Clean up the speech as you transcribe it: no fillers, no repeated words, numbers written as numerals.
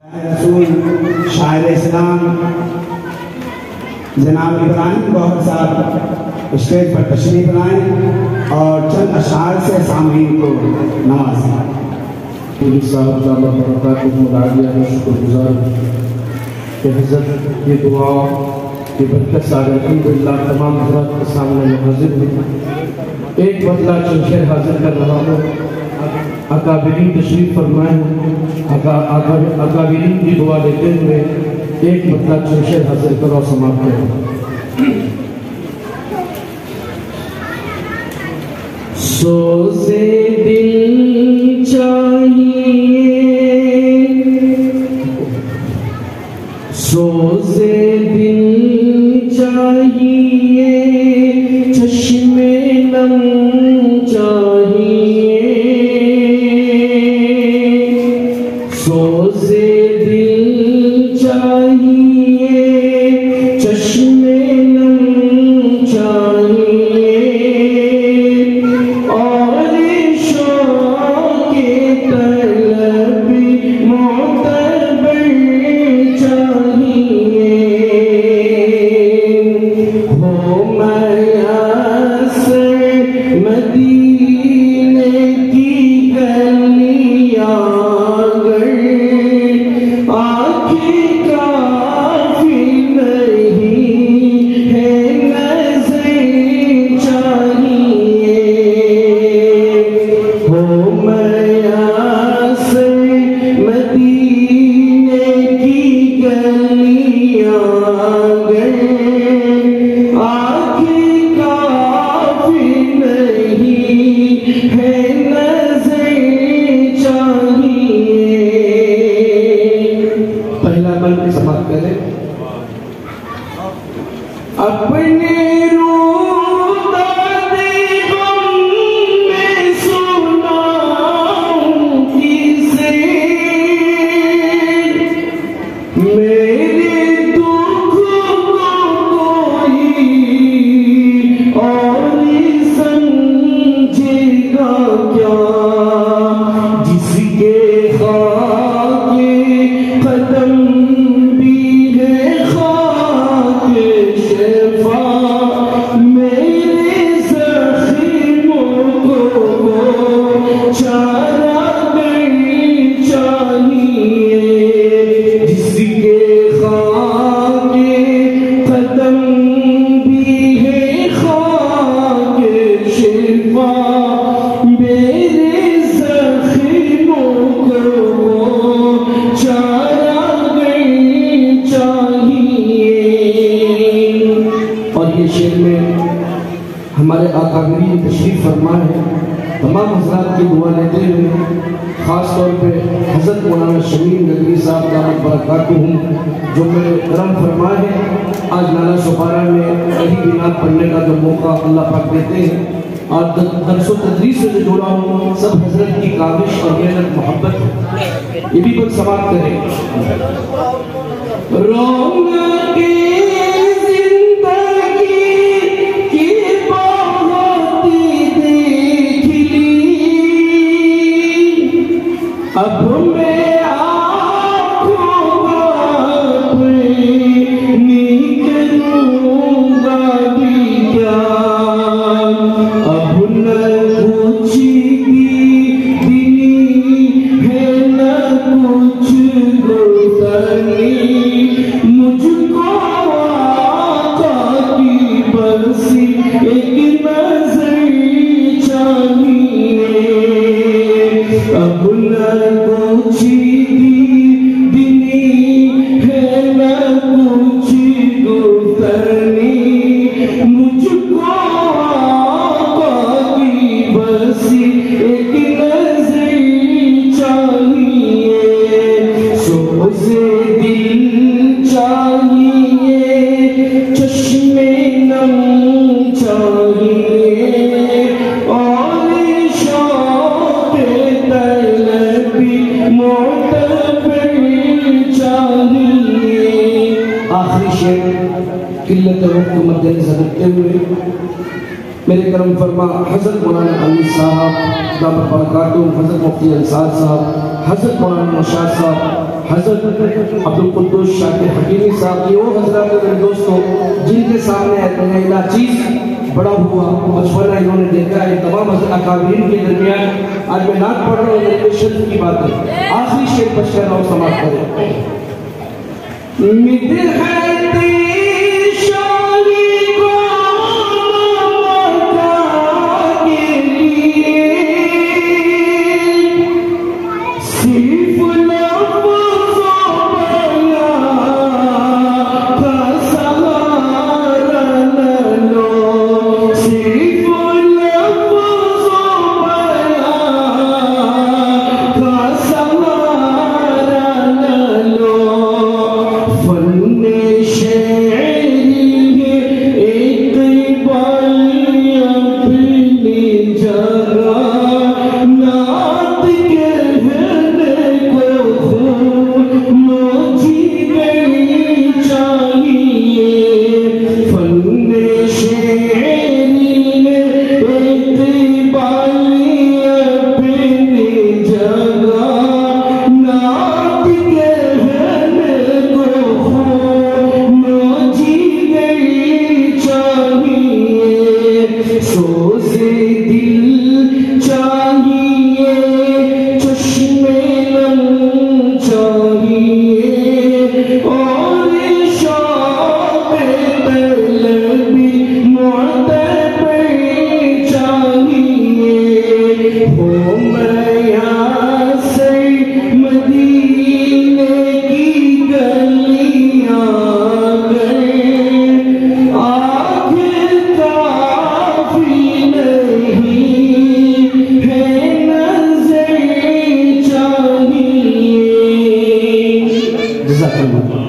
रसूल शायर इस्लाम जनाब इब्राहिम गौहर साहब स्टेज पर तशरीफ लाएं और चंद अशार से सामईन को नवाजें। शुक्रगुजार ये दुआ ये बरकत सारे अल्हम्दुलिल्लाह तमाम हज़रात के सामने हाजिर हुई। एक बदला चंशेर हाजिर कर रहा हूँ। अकाबिरीन तशरीफ फरमाएं। अकाबिरीन की दुआ लेते हुए एक बदला चंशेर हाजिर करो समाप्त करो। सोज़े दिल चाहिए, सोज़े दिल चाहिए, चश्मे नम चाहिए। सोज़े दिल चाहिए, चश्मे नम चाहिए, और शौक़े तलबी मोतबर चाहिए। हो मयासर मदीने की गलियां अपने हमारे आकाबिरीन तशरीफ फरमा है। तमाम हज़रात की दुआ लेते हुए ख़ास तौर पे हज़रत मौलाना शमीम नदवी साहब दामत बरकातुहुम जो मेरे करम फरमाए हैं। आज नाला सुपारा में कहीं बिना पढ़ने का जो मौका अल्लाह पाक देते हैं और दर्स व तदरीस से जो जुड़ा हूँ, सब हज़रत की काविश और मेहनत मोहब्बत ये भी कुछ समाप्त करें। अब मैं आँखों अपनी करूँगा भी क्या, अब न पूछेगी दिनी है न कुछ गुज़री, मुझको आका की बस एक नजर चाहिए। अब किल्लत वक्त को मद्देनज़र रखते हुए मेरे करम फरमा हज़रत मौलाना अली साहब दामत बरकातुहुम, हज़रत मुफ्ती अंसार साहब, हज़रत मौलाना मुशाद साहब, हज़रत अब्दुल कुद्दूस शाकिर हकीमी साहब, ये वो हजरत मेरे दोस्तों जिनके सामने नाचीज बड़ा हुआ बचपना इन्होंने देखा है। तमाम अकाबरीन के दरमियान आज मैं नात पढ़ रहा हूँ, मेरे शर्त की बात है। आखिरी शेर बचकर और समाप्त करें। जज़ाकल्लाह।